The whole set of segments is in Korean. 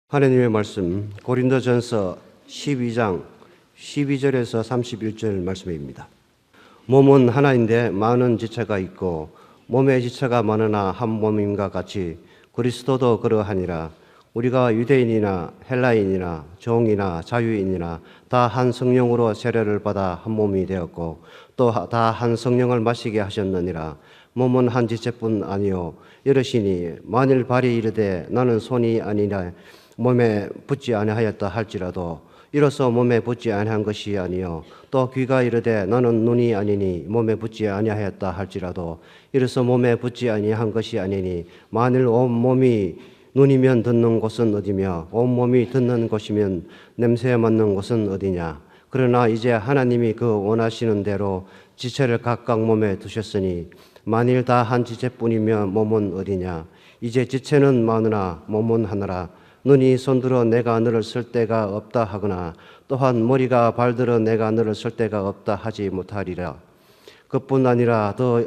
하나님의 말씀 고린도전서 12장 12절에서 31절 말씀입니다. 몸은 하나인데 많은 지체가 있고 몸의 지체가 많으나 한 몸임과 같이 그리스도도 그러하니라. 우리가 유대인이나 헬라인이나 종이나 자유인이나 다 한 성령으로 세례를 받아 한 몸이 되었고 또 다 한 성령을 마시게 하셨느니라. 몸은 한 지체뿐 아니요 이르시니 만일 발이 이르되 나는 손이 아니라 몸에 붙지 아니하였다 할지라도 이로써 몸에 붙지 아니한 것이 아니요 또 귀가 이르되 나는 눈이 아니니 몸에 붙지 아니하였다 할지라도 이로써 몸에 붙지 아니한 것이 아니니 만일 온 몸이 눈이면 듣는 곳은 어디며 온 몸이 듣는 곳이면 냄새에 맡는 곳은 어디냐. 그러나 이제 하나님이 그 원하시는 대로 지체를 각각 몸에 두셨으니 만일 다 한 지체뿐이면 몸은 어디냐. 이제 지체는 많으나 몸은 하나라. 눈이 손들어 내가 너를 쓸 데가 없다 하거나 또한 머리가 발들어 내가 너를 쓸 데가 없다 하지 못하리라. 그뿐 아니라 더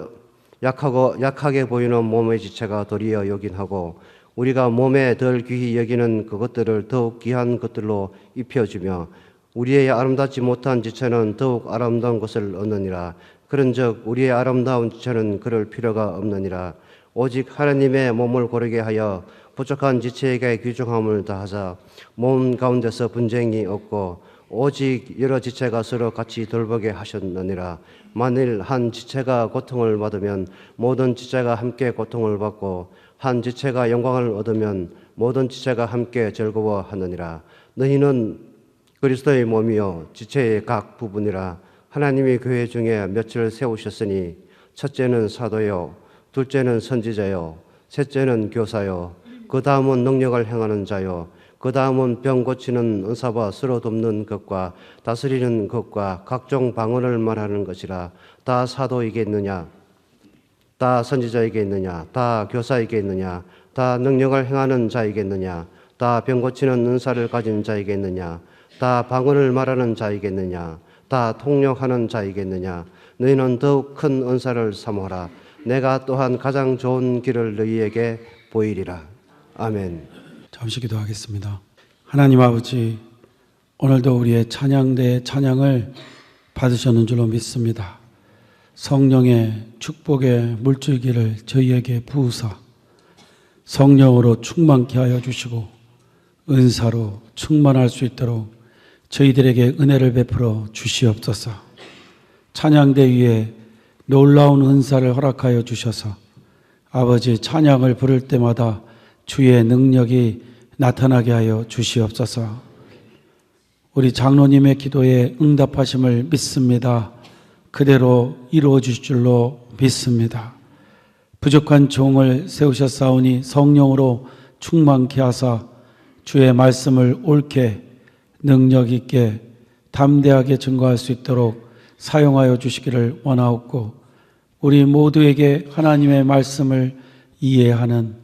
약하게 보이는 몸의 지체가 도리어 여긴 하고 우리가 몸에 덜 귀히 여기는 그것들을 더욱 귀한 것들로 입혀주며 우리의 아름답지 못한 지체는 더욱 아름다운 것을 얻느니라. 그런즉 우리의 아름다운 지체는 그럴 필요가 없느니라. 오직 하나님의 몸을 고르게 하여 부족한 지체에게 귀중함을 다하사 몸 가운데서 분쟁이 없고 오직 여러 지체가 서로 같이 돌보게 하셨느니라. 만일 한 지체가 고통을 받으면 모든 지체가 함께 고통을 받고 한 지체가 영광을 얻으면 모든 지체가 함께 즐거워하느니라. 너희는 그리스도의 몸이요 지체의 각 부분이라. 하나님이 교회 중에 몇을 세우셨으니 첫째는 사도요 둘째는 선지자요 셋째는 교사요 그 다음은 능력을 행하는 자요 그 다음은 병 고치는 은사와 서로 돕는 것과 다스리는 것과 각종 방언을 말하는 것이라. 다 사도이겠느냐 다 선지자이겠느냐 다 교사이겠느냐 다 능력을 행하는 자이겠느냐 다 병 고치는 은사를 가진 자이겠느냐 다 방언을 말하는 자이겠느냐 다 통역하는 자이겠느냐. 너희는 더욱 큰 은사를 삼어라. 내가 또한 가장 좋은 길을 너희에게 보이리라. 아멘. 잠시 기도하겠습니다. 하나님 아버지, 오늘도 우리의 찬양대의 찬양을 받으셨는 줄로 믿습니다. 성령의 축복의 물줄기를 저희에게 부으사 성령으로 충만케 하여 주시고 은사로 충만할 수 있도록 저희들에게 은혜를 베풀어 주시옵소서. 찬양대 위에 놀라운 은사를 허락하여 주셔서 아버지 찬양을 부를 때마다 주의 능력이 나타나게 하여 주시옵소서. 우리 장로님의 기도에 응답하심을 믿습니다. 그대로 이루어 주실 줄로 믿습니다. 부족한 종을 세우셨사오니 성령으로 충만케 하사 주의 말씀을 옳게 능력 있게 담대하게 증거할 수 있도록 사용하여 주시기를 원하옵고 우리 모두에게 하나님의 말씀을 이해하는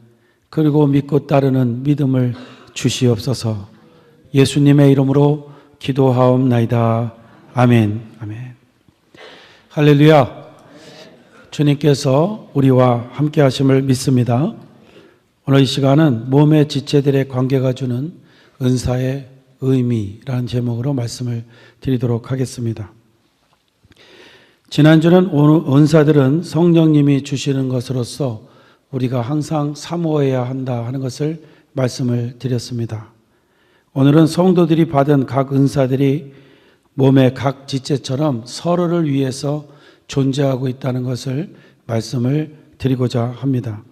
그리고 믿고 따르는 믿음을 주시옵소서. 예수님의 이름으로 기도하옵나이다. 아멘. 아멘. 할렐루야. 주님께서 우리와 함께 하심을 믿습니다. 오늘 이 시간은 몸의 지체들의 관계가 주는 은사의 의미라는 제목으로 말씀을 드리도록 하겠습니다. 지난주는 은사들은 성령님이 주시는 것으로서 우리가 항상 사모해야 한다 하는 것을 말씀을 드렸습니다. 오늘은 성도들이 받은 각 은사들이 몸의 각 지체처럼 서로를 위해서 존재하고 있다는 것을 말씀을 드리고자 합니다.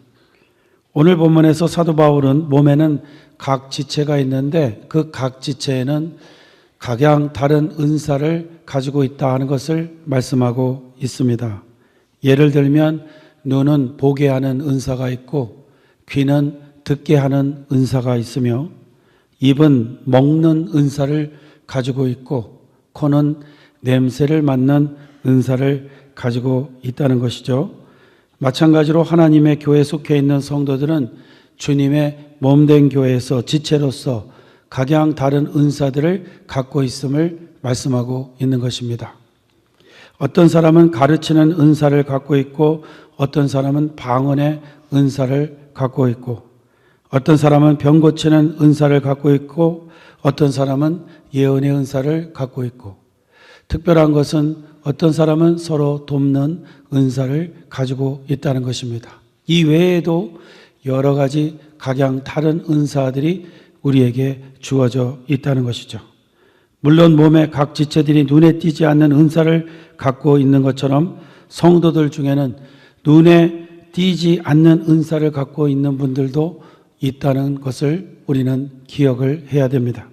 오늘 본문에서 사도 바울은 몸에는 각 지체가 있는데 그 각 지체에는 각양 다른 은사를 가지고 있다 하는 것을 말씀하고 있습니다. 예를 들면 눈은 보게 하는 은사가 있고 귀는 듣게 하는 은사가 있으며 입은 먹는 은사를 가지고 있고 코는 냄새를 맡는 은사를 가지고 있다는 것이죠. 마찬가지로 하나님의 교회에 속해 있는 성도들은 주님의 몸된 교회에서 지체로서 각양 다른 은사들을 갖고 있음을 말씀하고 있는 것입니다. 어떤 사람은 가르치는 은사를 갖고 있고 어떤 사람은 방언의 은사를 갖고 있고 어떤 사람은 병 고치는 은사를 갖고 있고 어떤 사람은 예언의 은사를 갖고 있고, 특별한 것은 어떤 사람은 서로 돕는 은사를 가지고 있다는 것입니다. 이 외에도 여러 가지 각양 다른 은사들이 우리에게 주어져 있다는 것이죠. 물론 몸의 각 지체들이 눈에 띄지 않는 은사를 갖고 있는 것처럼 성도들 중에는 눈에 띄지 않는 은사를 갖고 있는 분들도 있다는 것을 우리는 기억을 해야 됩니다.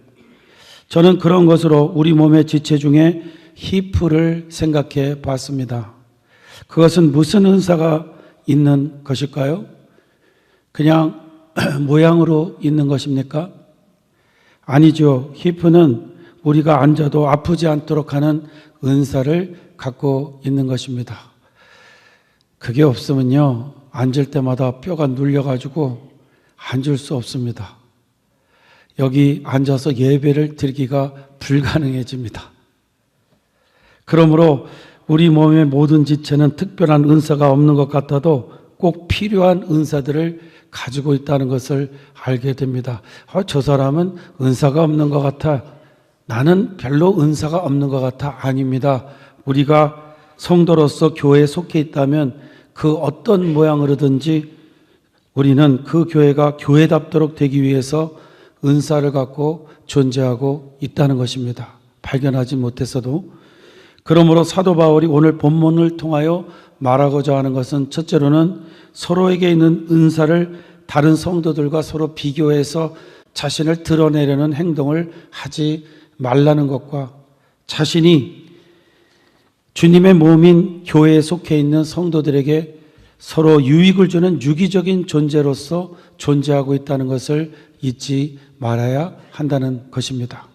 저는 그런 것으로 우리 몸의 지체 중에 히프를 생각해 봤습니다. 그것은 무슨 은사가 있는 것일까요? 그냥 모양으로 있는 것입니까? 아니죠. 히프는 우리가 앉아도 아프지 않도록 하는 은사를 갖고 있는 것입니다. 그게 없으면요, 앉을 때마다 뼈가 눌려가지고 앉을 수 없습니다. 여기 앉아서 예배를 드리기가 불가능해집니다. 그러므로 우리 몸의 모든 지체는 특별한 은사가 없는 것 같아도 꼭 필요한 은사들을 가지고 있다는 것을 알게 됩니다. 저 사람은 은사가 없는 것 같아. 나는 별로 은사가 없는 것 같아. 아닙니다. 우리가 성도로서 교회에 속해 있다면 그 어떤 모양으로든지 우리는 그 교회가 교회답도록 되기 위해서 은사를 갖고 존재하고 있다는 것입니다. 발견하지 못했어도. 그러므로 사도 바울이 오늘 본문을 통하여 말하고자 하는 것은 첫째로는 서로에게 있는 은사를 다른 성도들과 서로 비교해서 자신을 드러내려는 행동을 하지 말라는 것과, 자신이 주님의 몸인 교회에 속해 있는 성도들에게 서로 유익을 주는 유기적인 존재로서 존재하고 있다는 것을 잊지 말아야 한다는 것입니다.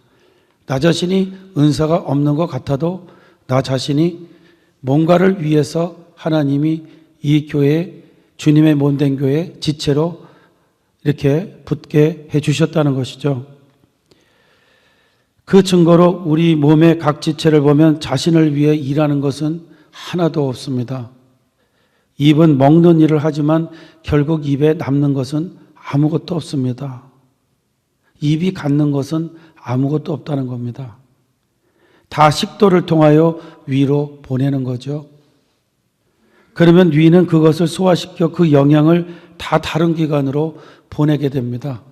나 자신이 은사가 없는 것 같아도 나 자신이 뭔가를 위해서 하나님이 이 교회, 주님의 몸된 교회 지체로 이렇게 붙게 해주셨다는 것이죠. 그 증거로 우리 몸의 각 지체를 보면 자신을 위해 일하는 것은 하나도 없습니다. 입은 먹는 일을 하지만 결국 입에 남는 것은 아무것도 없습니다. 입이 갖는 것은 아무것도 없다는 겁니다. 다 식도를 통하여 위로 보내는 거죠. 그러면 위는 그것을 소화시켜 그 영양을 다 다른 기관으로 보내게 됩니다.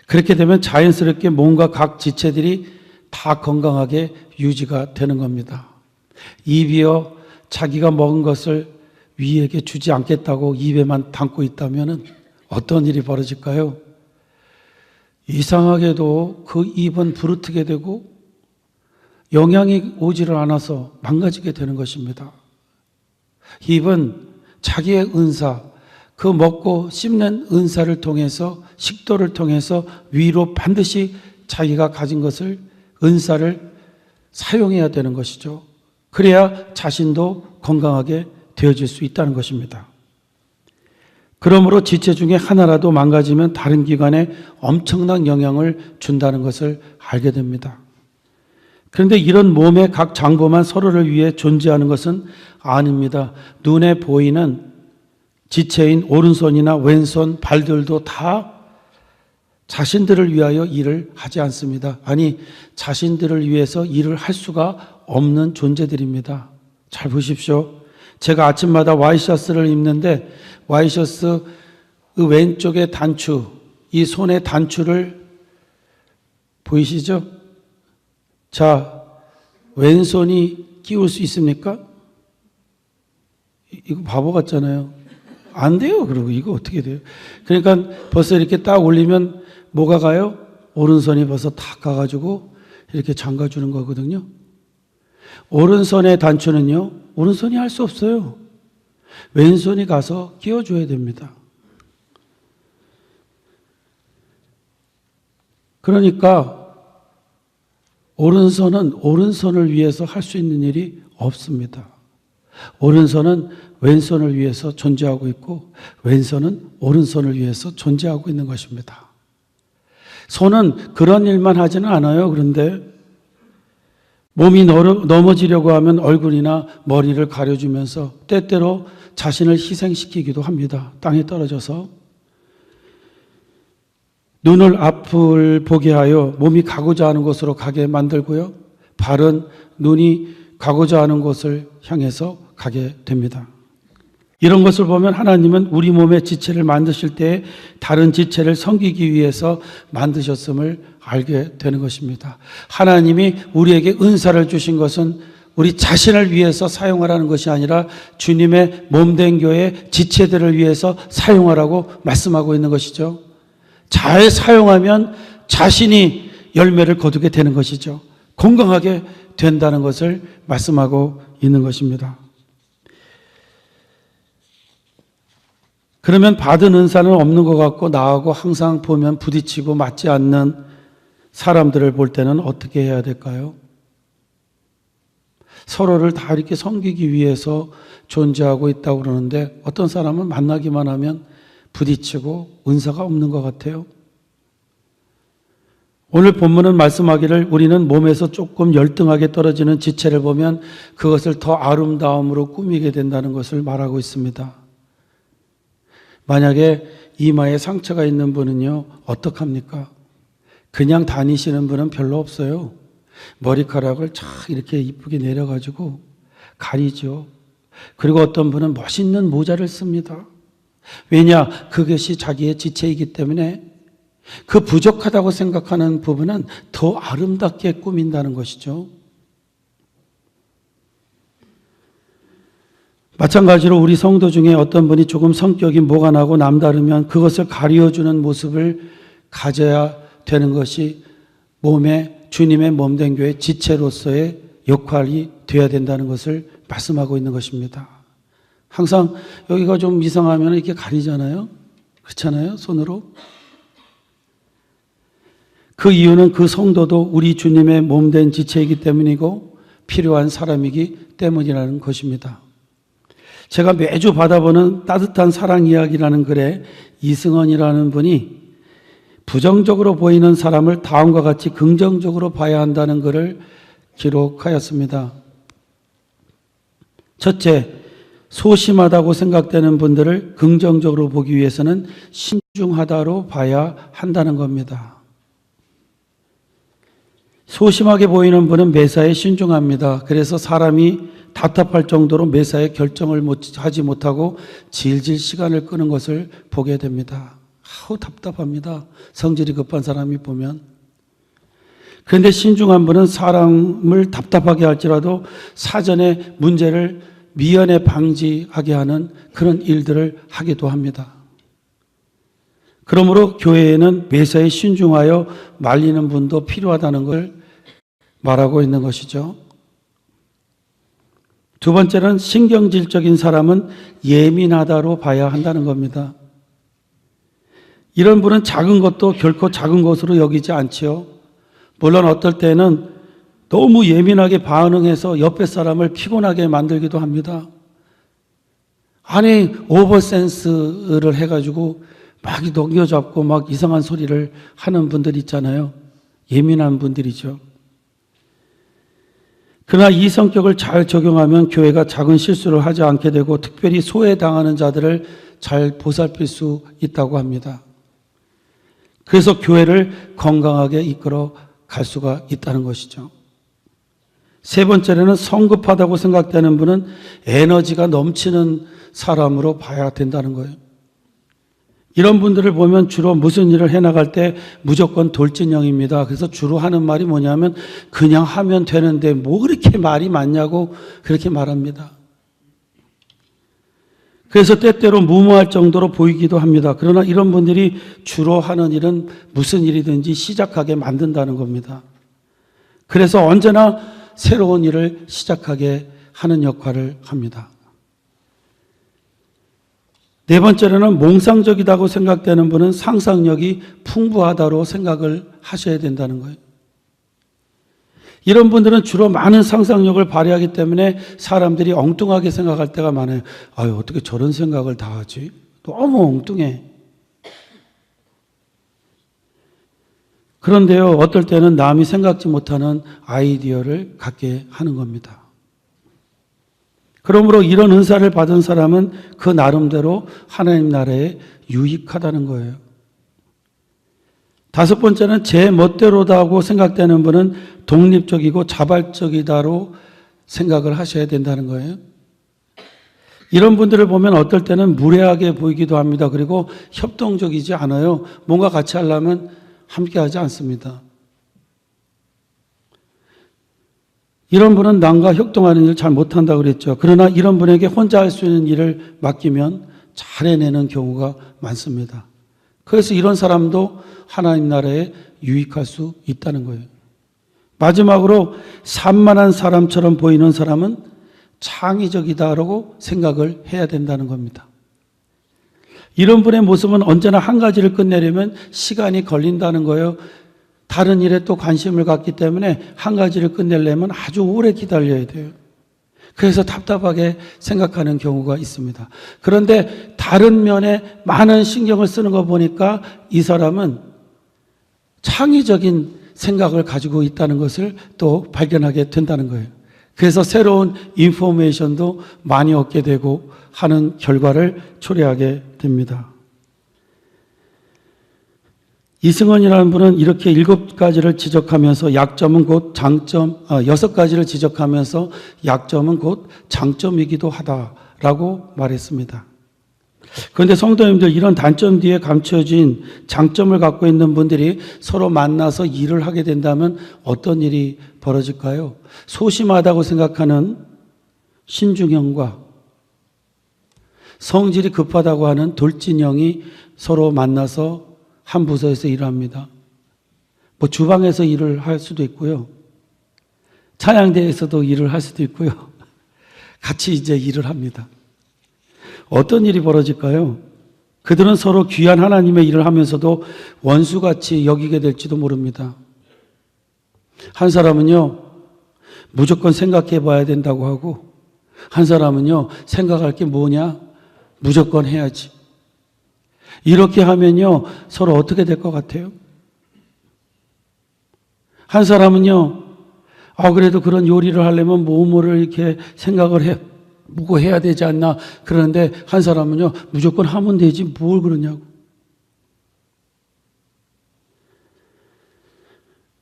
그렇게 되면 자연스럽게 몸과 각 지체들이 다 건강하게 유지가 되는 겁니다. 입이요, 자기가 먹은 것을 위에게 주지 않겠다고 입에만 담고 있다면 어떤 일이 벌어질까요? 이상하게도 그 입은 부르트게 되고 영양이 오지를 않아서 망가지게 되는 것입니다. 입은 자기의 은사, 그 먹고 씹는 은사를 통해서, 식도를 통해서 위로 반드시 자기가 가진 것을, 은사를 사용해야 되는 것이죠. 그래야 자신도 건강하게 되어질 수 있다는 것입니다. 그러므로 지체 중에 하나라도 망가지면 다른 기관에 엄청난 영향을 준다는 것을 알게 됩니다. 그런데 이런 몸의 각 장부만 서로를 위해 존재하는 것은 아닙니다. 눈에 보이는 지체인 오른손이나 왼손, 발들도 다 자신들을 위하여 일을 하지 않습니다. 아니, 자신들을 위해서 일을 할 수가 없는 존재들입니다. 잘 보십시오. 제가 아침마다 와이셔츠를 입는데 와이셔츠 그 왼쪽의 단추, 이 손의 단추를 보이시죠? 자, 왼손이 끼울 수 있습니까? 이거 바보 같잖아요. 안 돼요. 그리고 이거 어떻게 돼요? 그러니까 벌써 이렇게 딱 올리면 뭐가 가요? 오른손이 벌써 다 가가지고 이렇게 잠가주는 거거든요. 오른손의 단추는요, 오른손이 할 수 없어요. 왼손이 가서 끼워줘야 됩니다. 그러니까 오른손은 오른손을 위해서 할 수 있는 일이 없습니다. 오른손은 왼손을 위해서 존재하고 있고 왼손은 오른손을 위해서 존재하고 있는 것입니다. 손은 그런 일만 하지는 않아요. 그런데 몸이 넘어지려고 하면 얼굴이나 머리를 가려주면서 때때로 자신을 희생시키기도 합니다. 땅에 떨어져서. 눈을 앞을 보게 하여 몸이 가고자 하는 곳으로 가게 만들고요. 발은 눈이 가고자 하는 곳을 향해서 가게 됩니다. 이런 것을 보면 하나님은 우리 몸의 지체를 만드실 때 다른 지체를 섬기기 위해서 만드셨음을 알게 되는 것입니다. 하나님이 우리에게 은사를 주신 것은 우리 자신을 위해서 사용하라는 것이 아니라 주님의 몸된 교회 지체들을 위해서 사용하라고 말씀하고 있는 것이죠. 잘 사용하면 자신이 열매를 거두게 되는 것이죠. 건강하게 된다는 것을 말씀하고 있는 것입니다. 그러면 받은 은사는 없는 것 같고 나하고 항상 보면 부딪히고 맞지 않는 사람들을 볼 때는 어떻게 해야 될까요? 서로를 다 이렇게 섬기기 위해서 존재하고 있다고 그러는데 어떤 사람은 만나기만 하면 부딪히고 은사가 없는 것 같아요. 오늘 본문은 말씀하기를 우리는 몸에서 조금 열등하게 떨어지는 지체를 보면 그것을 더 아름다움으로 꾸미게 된다는 것을 말하고 있습니다. 만약에 이마에 상처가 있는 분은요, 어떡합니까? 그냥 다니시는 분은 별로 없어요. 머리카락을 쫙 이렇게 이쁘게 내려가지고 가리죠. 그리고 어떤 분은 멋있는 모자를 씁니다. 왜냐? 그것이 자기의 지체이기 때문에 그 부족하다고 생각하는 부분은 더 아름답게 꾸민다는 것이죠. 마찬가지로 우리 성도 중에 어떤 분이 조금 성격이 뭐가 나고 남다르면 그것을 가려주는 모습을 가져야 되는 것이 주님의 몸된 교회 지체로서의 역할이 되어야 된다는 것을 말씀하고 있는 것입니다. 항상 여기가 좀 이상하면 이렇게 가리잖아요. 그렇잖아요, 손으로. 그 이유는 그 성도도 우리 주님의 몸된 지체이기 때문이고 필요한 사람이기 때문이라는 것입니다. 제가 매주 받아보는 따뜻한 사랑 이야기라는 글에 이승헌이라는 분이 부정적으로 보이는 사람을 다음과 같이 긍정적으로 봐야 한다는 글을 기록하였습니다. 첫째, 소심하다고 생각되는 분들을 긍정적으로 보기 위해서는 신중하다로 봐야 한다는 겁니다. 소심하게 보이는 분은 매사에 신중합니다. 그래서 사람이 답답할 정도로 매사에 결정을 하지 못하고 질질 시간을 끄는 것을 보게 됩니다. 아우, 답답합니다. 성질이 급한 사람이 보면. 그런데 신중한 분은 사람을 답답하게 할지라도 사전에 문제를 미연에 방지하게 하는 그런 일들을 하기도 합니다. 그러므로 교회에는 매사에 신중하여 말리는 분도 필요하다는 걸 말하고 있는 것이죠. 두 번째는 신경질적인 사람은 예민하다로 봐야 한다는 겁니다. 이런 분은 작은 것도 결코 작은 것으로 여기지 않지요. 물론 어떨 때는 너무 예민하게 반응해서 옆에 사람을 피곤하게 만들기도 합니다. 아니, 오버센스를 해가지고 막 넘겨잡고 막 이상한 소리를 하는 분들 있잖아요. 예민한 분들이죠. 그러나 이 성격을 잘 적용하면 교회가 작은 실수를 하지 않게 되고 특별히 소외당하는 자들을 잘 보살필 수 있다고 합니다. 그래서 교회를 건강하게 이끌어 갈 수가 있다는 것이죠. 세 번째로는 성급하다고 생각되는 분은 에너지가 넘치는 사람으로 봐야 된다는 거예요. 이런 분들을 보면 주로 무슨 일을 해나갈 때 무조건 돌진형입니다. 그래서 주로 하는 말이 뭐냐면 그냥 하면 되는데 뭐 그렇게 말이 많냐고 그렇게 말합니다. 그래서 때때로 무모할 정도로 보이기도 합니다. 그러나 이런 분들이 주로 하는 일은 무슨 일이든지 시작하게 만든다는 겁니다. 그래서 언제나 새로운 일을 시작하게 하는 역할을 합니다. 네 번째로는 몽상적이다고 생각되는 분은 상상력이 풍부하다로 생각을 하셔야 된다는 거예요. 이런 분들은 주로 많은 상상력을 발휘하기 때문에 사람들이 엉뚱하게 생각할 때가 많아요. 아유, 어떻게 저런 생각을 다 하지? 너무 엉뚱해. 그런데요, 어떨 때는 남이 생각지 못하는 아이디어를 갖게 하는 겁니다. 그러므로 이런 은사를 받은 사람은 그 나름대로 하나님 나라에 유익하다는 거예요. 다섯 번째는 제 멋대로다고 생각되는 분은 독립적이고 자발적이다로 생각을 하셔야 된다는 거예요. 이런 분들을 보면 어떨 때는 무례하게 보이기도 합니다. 그리고 협동적이지 않아요. 뭔가 같이 하려면 함께 하지 않습니다. 이런 분은 남과 협동하는 일을 잘 못한다고 그랬죠. 그러나 이런 분에게 혼자 할 수 있는 일을 맡기면 잘 해내는 경우가 많습니다. 그래서 이런 사람도 하나님 나라에 유익할 수 있다는 거예요. 마지막으로 산만한 사람처럼 보이는 사람은 창의적이다라고 생각을 해야 된다는 겁니다. 이런 분의 모습은 언제나 한 가지를 끝내려면 시간이 걸린다는 거예요. 다른 일에 또 관심을 갖기 때문에 한 가지를 끝내려면 아주 오래 기다려야 돼요. 그래서 답답하게 생각하는 경우가 있습니다. 그런데 다른 면에 많은 신경을 쓰는 거 보니까 이 사람은 창의적인 생각을 가지고 있다는 것을 또 발견하게 된다는 거예요. 그래서 새로운 인포메이션도 많이 얻게 되고 하는 결과를 초래하게 됩니다. 이승원이라는 분은 이렇게 7가지를 지적하면서 약점은 곧 장점, 6가지를 지적하면서 약점은 곧 장점이기도 하다라고 말했습니다. 그런데 성도님들, 이런 단점 뒤에 감춰진 장점을 갖고 있는 분들이 서로 만나서 일을 하게 된다면 어떤 일이 벌어질까요? 소심하다고 생각하는 신중형과 성질이 급하다고 하는 돌진형이 서로 만나서 한 부서에서 일을 합니다. 뭐 주방에서 일을 할 수도 있고요. 찬양대에서도 일을 할 수도 있고요. 같이 이제 일을 합니다. 어떤 일이 벌어질까요? 그들은 서로 귀한 하나님의 일을 하면서도 원수같이 여기게 될지도 모릅니다. 한 사람은요, 무조건 생각해 봐야 된다고 하고, 한 사람은요, 생각할 게 뭐냐? 무조건 해야지. 이렇게 하면요, 서로 어떻게 될 것 같아요? 한 사람은요, 그래도 그런 요리를 하려면 뭐를 이렇게 생각을 보고 해야 되지 않나. 그런데 한 사람은요, 무조건 하면 되지 뭘 그러냐고.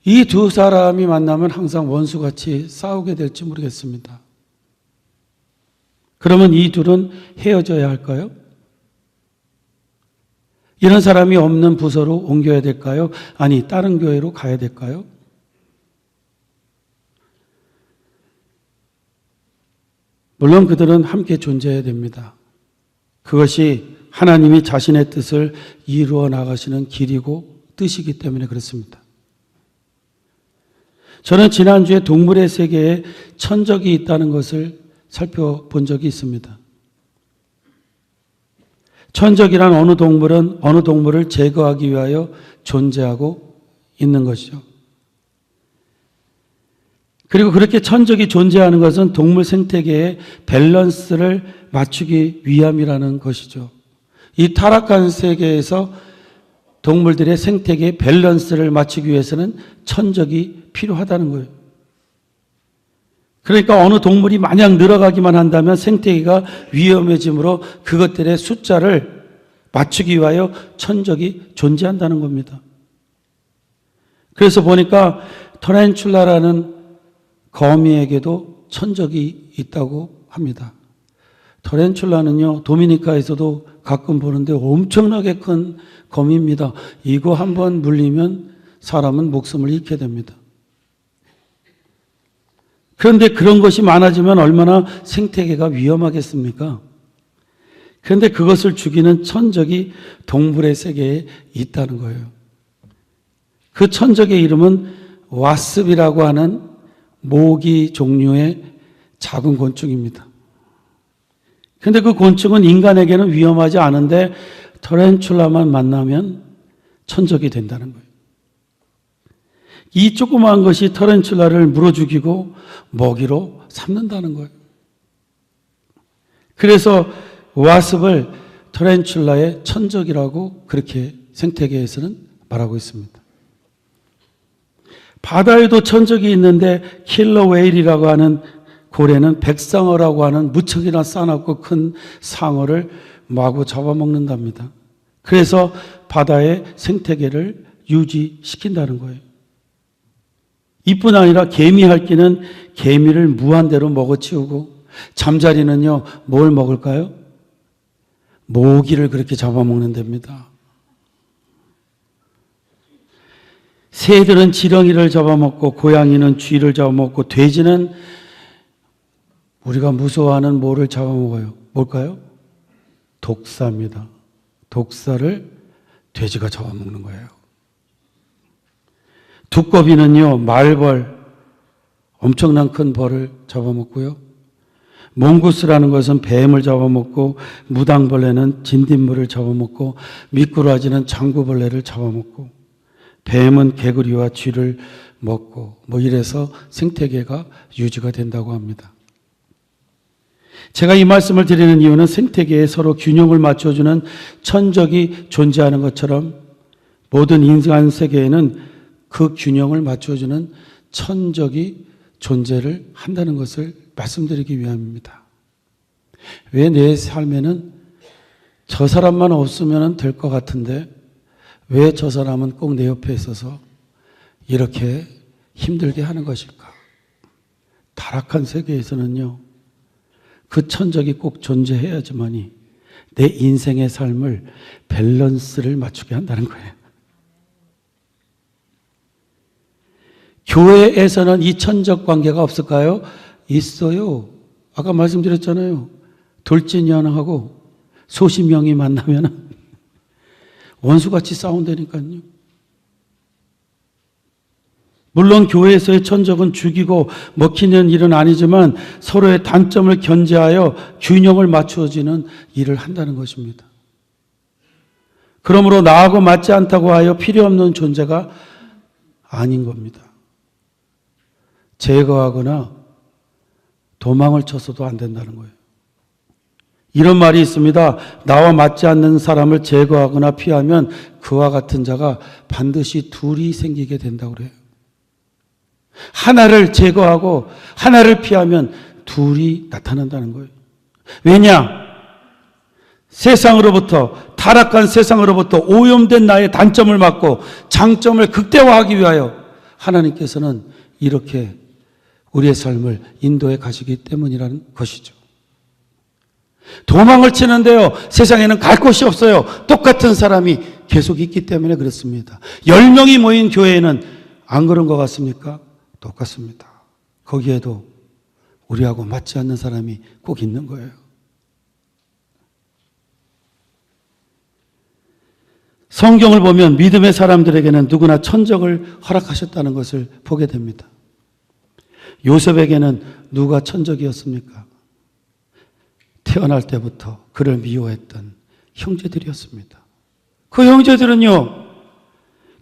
이 두 사람이 만나면 항상 원수같이 싸우게 될지 모르겠습니다. 그러면 이 둘은 헤어져야 할까요? 이런 사람이 없는 부서로 옮겨야 될까요? 아니, 다른 교회로 가야 될까요? 물론 그들은 함께 존재해야 됩니다. 그것이 하나님이 자신의 뜻을 이루어 나가시는 길이고 뜻이기 때문에 그렇습니다. 저는 지난주에 동물의 세계에 천적이 있다는 것을 살펴본 적이 있습니다. 천적이란 어느 동물을 제거하기 위하여 존재하고 있는 것이죠. 그리고 그렇게 천적이 존재하는 것은 동물 생태계의 밸런스를 맞추기 위함이라는 것이죠. 이 타락한 세계에서 동물들의 생태계의 밸런스를 맞추기 위해서는 천적이 필요하다는 거예요. 그러니까 어느 동물이 마냥 늘어가기만 한다면 생태계가 위험해지므로 그것들의 숫자를 맞추기 위하여 천적이 존재한다는 겁니다. 그래서 보니까 타란툴라라는 거미에게도 천적이 있다고 합니다. 타란툴라는요, 도미니카에서도 가끔 보는데 엄청나게 큰 거미입니다. 이거 한번 물리면 사람은 목숨을 잃게 됩니다. 그런데 그런 것이 많아지면 얼마나 생태계가 위험하겠습니까? 그런데 그것을 죽이는 천적이 동물의 세계에 있다는 거예요. 그 천적의 이름은 와습이라고 하는 모기 종류의 작은 곤충입니다. 그런데 그 곤충은 인간에게는 위험하지 않은데 타란툴라만 만나면 천적이 된다는 거예요. 이 조그마한 것이 타란툴라를 물어 죽이고 먹이로 삼는다는 거예요. 그래서 와습을 타란툴라의 천적이라고 그렇게 생태계에서는 말하고 있습니다. 바다에도 천적이 있는데 킬러 웨일이라고 하는 고래는 백상어라고 하는 무척이나 싸납고 큰 상어를 마구 잡아먹는답니다. 그래서 바다의 생태계를 유지시킨다는 거예요. 이뿐 아니라 개미 핥기는 개미를 무한대로 먹어치우고, 잠자리는요 뭘 먹을까요? 모기를 그렇게 잡아먹는 데입니다. 새들은 지렁이를 잡아먹고, 고양이는 쥐를 잡아먹고, 돼지는 우리가 무서워하는 뭐를 잡아먹어요? 뭘까요? 독사입니다. 독사를 돼지가 잡아먹는 거예요. 두꺼비는요 말벌, 엄청난 큰 벌을 잡아먹고요. 몽구스라는 것은 뱀을 잡아먹고, 무당벌레는 진딧물을 잡아먹고, 미꾸라지는 장구벌레를 잡아먹고, 뱀은 개구리와 쥐를 먹고, 이래서 생태계가 유지가 된다고 합니다. 제가 이 말씀을 드리는 이유는 생태계에 서로 균형을 맞춰주는 천적이 존재하는 것처럼 모든 인간 세계에는 그 균형을 맞춰주는 천적이 존재를 한다는 것을 말씀드리기 위함입니다. 왜 내 삶에는 저 사람만 없으면 될 것 같은데 왜 저 사람은 꼭 내 옆에 있어서 이렇게 힘들게 하는 것일까? 타락한 세계에서는요, 그 천적이 꼭 존재해야지만이 내 인생의 삶을 밸런스를 맞추게 한다는 거예요. 교회에서는 이 천적 관계가 없을까요? 있어요. 아까 말씀드렸잖아요. 돌진년하고 수십 명이 만나면 원수같이 싸운다니까요. 물론 교회에서의 천적은 죽이고 먹히는 일은 아니지만 서로의 단점을 견제하여 균형을 맞추어지는 일을 한다는 것입니다. 그러므로 나하고 맞지 않다고 하여 필요 없는 존재가 아닌 겁니다. 제거하거나 도망을 쳐서도 안 된다는 거예요. 이런 말이 있습니다. 나와 맞지 않는 사람을 제거하거나 피하면 그와 같은 자가 반드시 둘이 생기게 된다고 그래요. 하나를 제거하고 하나를 피하면 둘이 나타난다는 거예요. 왜냐? 세상으로부터, 타락한 세상으로부터 오염된 나의 단점을 막고 장점을 극대화하기 위하여 하나님께서는 이렇게 우리의 삶을 인도해 가시기 때문이라는 것이죠. 도망을 치는데요, 세상에는 갈 곳이 없어요. 똑같은 사람이 계속 있기 때문에 그렇습니다. 10명이 모인 교회에는 안 그런 것 같습니까? 똑같습니다. 거기에도 우리하고 맞지 않는 사람이 꼭 있는 거예요. 성경을 보면 믿음의 사람들에게는 누구나 천적을 허락하셨다는 것을 보게 됩니다. 요셉에게는 누가 천적이었습니까? 태어날 때부터 그를 미워했던 형제들이었습니다. 그 형제들은요,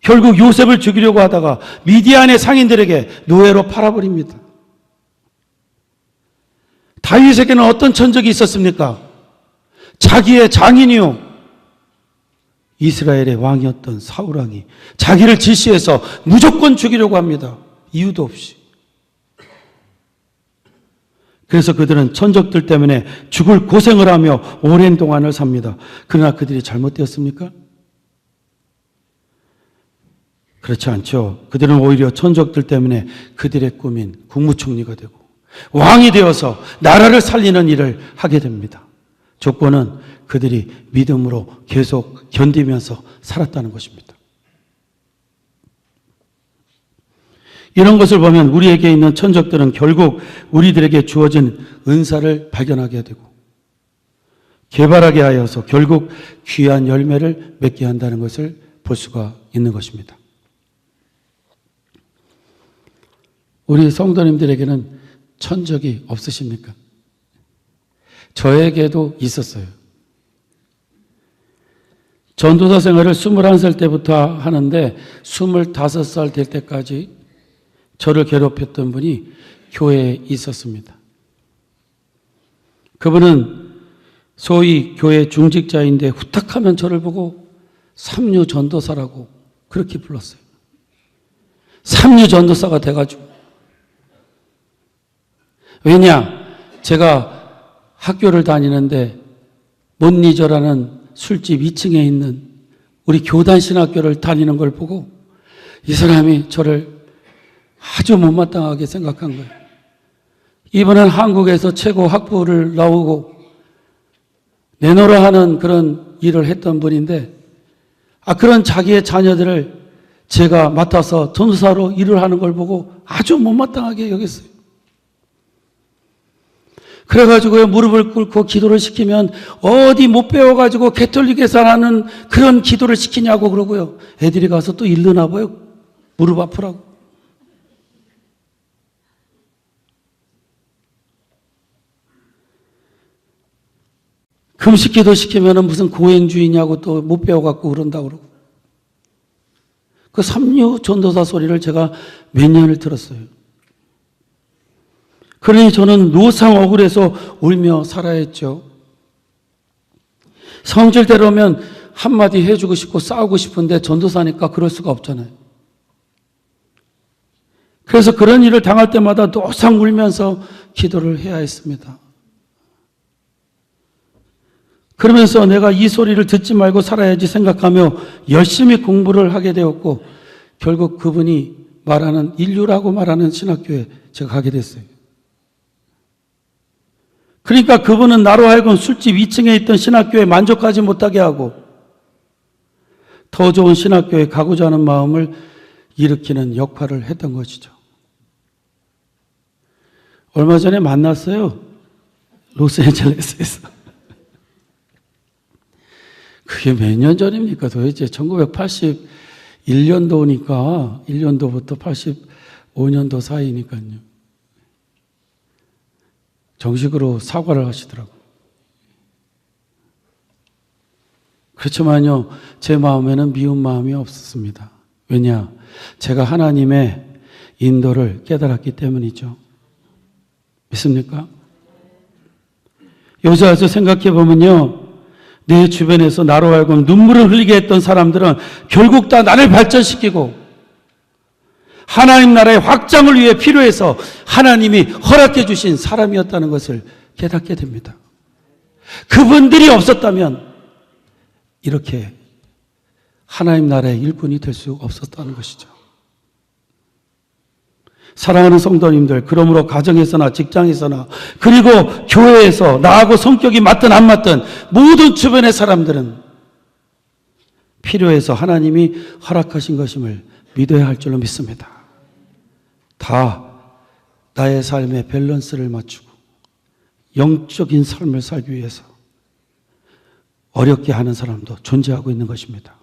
결국 요셉을 죽이려고 하다가 미디안의 상인들에게 노예로 팔아버립니다. 다윗에게는 어떤 천적이 있었습니까? 자기의 장인이요, 이스라엘의 왕이었던 사울왕이 자기를 질시해서 무조건 죽이려고 합니다. 이유도 없이. 그래서 그들은 천적들 때문에 죽을 고생을 하며 오랜 동안을 삽니다. 그러나 그들이 잘못되었습니까? 그렇지 않죠. 그들은 오히려 천적들 때문에 그들의 꿈인 국무총리가 되고 왕이 되어서 나라를 살리는 일을 하게 됩니다. 조건은 그들이 믿음으로 계속 견디면서 살았다는 것입니다. 이런 것을 보면 우리에게 있는 천적들은 결국 우리들에게 주어진 은사를 발견하게 되고 개발하게 하여서 결국 귀한 열매를 맺게 한다는 것을 볼 수가 있는 것입니다. 우리 성도님들에게는 천적이 없으십니까? 저에게도 있었어요. 전도사 생활을 21살 때부터 하는데 25살 될 때까지 저를 괴롭혔던 분이 교회에 있었습니다. 그분은 소위 교회 중직자인데 후딱하면 저를 보고 삼류 전도사라고 그렇게 불렀어요. 삼류 전도사가 돼가지고. 왜냐? 제가 학교를 다니는데 못니저라는 술집 2층에 있는 우리 교단 신학교를 다니는 걸 보고 이 사람이 저를 아주 못마땅하게 생각한 거예요. 이분은 한국에서 최고 학부를 나오고 내노라 하는 그런 일을 했던 분인데, 그런 자기의 자녀들을 제가 맡아서 전도사로 일을 하는 걸 보고 아주 못마땅하게 여겼어요. 그래가지고 무릎을 꿇고 기도를 시키면 어디 못 배워가지고 개톨릭에서 하는 그런 기도를 시키냐고 그러고요. 애들이 가서 또 일르나 봐요. 무릎 아프라고. 금식 기도 시키면 무슨 고행주의냐고 또 못 배워갖고 그런다고 그러고. 그 삼류 전도사 소리를 제가 몇 년을 들었어요. 그러니 저는 노상 억울해서 울며 살아야 했죠. 성질대로면 한마디 해주고 싶고 싸우고 싶은데 전도사니까 그럴 수가 없잖아요. 그래서 그런 일을 당할 때마다 노상 울면서 기도를 해야 했습니다. 그러면서 내가 이 소리를 듣지 말고 살아야지 생각하며 열심히 공부를 하게 되었고, 결국 그분이 말하는 인류라고 말하는 신학교에 제가 가게 됐어요. 그러니까 그분은 나로 하여금 술집 2층에 있던 신학교에 만족하지 못하게 하고 더 좋은 신학교에 가고자 하는 마음을 일으키는 역할을 했던 것이죠. 얼마 전에 만났어요. 로스앤젤레스에서. 그게 몇 년 전입니까? 도대체 1981년도니까 1년도부터 85년도 사이니까요. 정식으로 사과를 하시더라고요. 그렇지만요, 제 마음에는 미운 마음이 없었습니다. 왜냐? 제가 하나님의 인도를 깨달았기 때문이죠. 믿습니까? 여기서 생각해 보면요, 내 주변에서 나로 하여금 눈물을 흘리게 했던 사람들은 결국 다 나를 발전시키고 하나님 나라의 확장을 위해 필요해서 하나님이 허락해 주신 사람이었다는 것을 깨닫게 됩니다. 그분들이 없었다면 이렇게 하나님 나라의 일꾼이 될 수 없었다는 것이죠. 사랑하는 성도님들, 그러므로 가정에서나 직장에서나 그리고 교회에서 나하고 성격이 맞든 안 맞든 모든 주변의 사람들은 필요해서 하나님이 허락하신 것임을 믿어야 할 줄로 믿습니다. 다 나의 삶의 밸런스를 맞추고 영적인 삶을 살기 위해서 어렵게 하는 사람도 존재하고 있는 것입니다.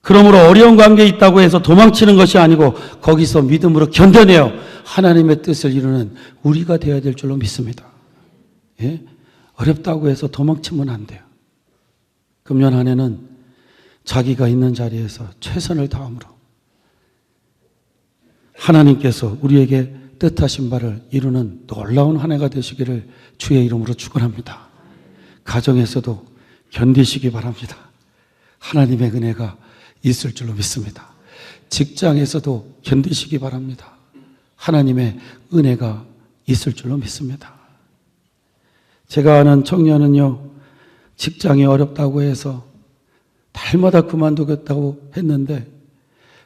그러므로 어려운 관계에 있다고 해서 도망치는 것이 아니고 거기서 믿음으로 견뎌내어 하나님의 뜻을 이루는 우리가 되어야 될 줄로 믿습니다. 예? 어렵다고 해서 도망치면 안 돼요. 금년 한 해는 자기가 있는 자리에서 최선을 다함으로 하나님께서 우리에게 뜻하신 바를 이루는 놀라운 한 해가 되시기를 주의 이름으로 축원합니다. 가정에서도 견디시기 바랍니다. 하나님의 은혜가 있을 줄로 믿습니다. 직장에서도 견디시기 바랍니다. 하나님의 은혜가 있을 줄로 믿습니다. 제가 아는 청년은요, 직장이 어렵다고 해서 달마다 그만두겠다고 했는데,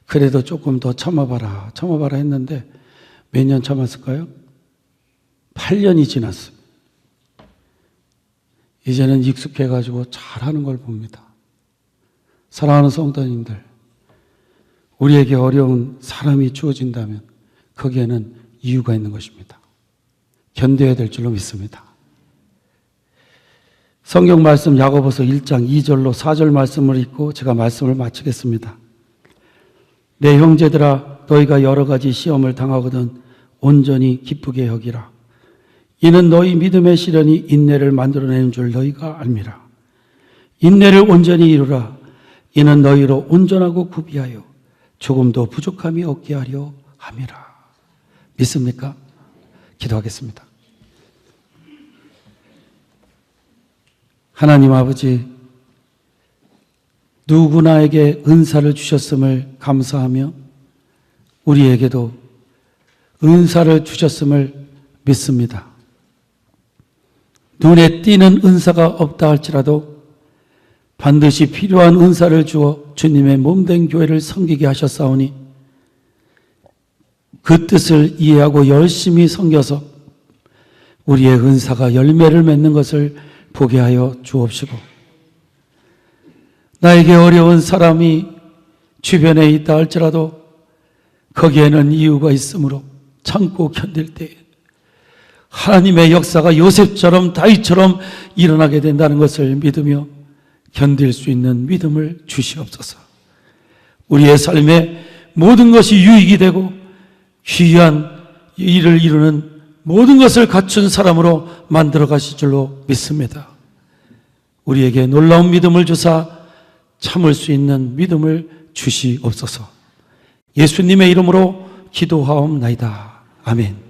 그래도 조금 더 참아봐라 했는데 몇 년 참았을까요? 8년이 지났어요. 이제는 익숙해가지고 잘하는 걸 봅니다. 사랑하는 성도님들, 우리에게 어려운 사람이 주어진다면 거기에는 이유가 있는 것입니다. 견뎌야 될 줄로 믿습니다. 성경 말씀 야고보서 1장 2절로 4절 말씀을 읽고 제가 말씀을 마치겠습니다. 내 형제들아, 너희가 여러 가지 시험을 당하거든 온전히 기쁘게 여기라. 이는 너희 믿음의 시련이 인내를 만들어내는 줄 너희가 알미라. 인내를 온전히 이루라. 이는 너희로 온전하고 구비하여 조금도 부족함이 없게 하려 함이라. 믿습니까? 기도하겠습니다. 하나님 아버지, 누구나에게 은사를 주셨음을 감사하며 우리에게도 은사를 주셨음을 믿습니다. 눈에 띄는 은사가 없다 할지라도 반드시 필요한 은사를 주어 주님의 몸된 교회를 섬기게 하셨사오니 그 뜻을 이해하고 열심히 섬겨서 우리의 은사가 열매를 맺는 것을 보게 하여 주옵시고, 나에게 어려운 사람이 주변에 있다 할지라도 거기에는 이유가 있으므로 참고 견딜 때 하나님의 역사가 요셉처럼 다윗처럼 일어나게 된다는 것을 믿으며 견딜 수 있는 믿음을 주시옵소서. 우리의 삶에 모든 것이 유익이 되고 귀한 일을 이루는 모든 것을 갖춘 사람으로 만들어 가실 줄로 믿습니다. 우리에게 놀라운 믿음을 주사 참을 수 있는 믿음을 주시옵소서. 예수님의 이름으로 기도하옵나이다. 아멘.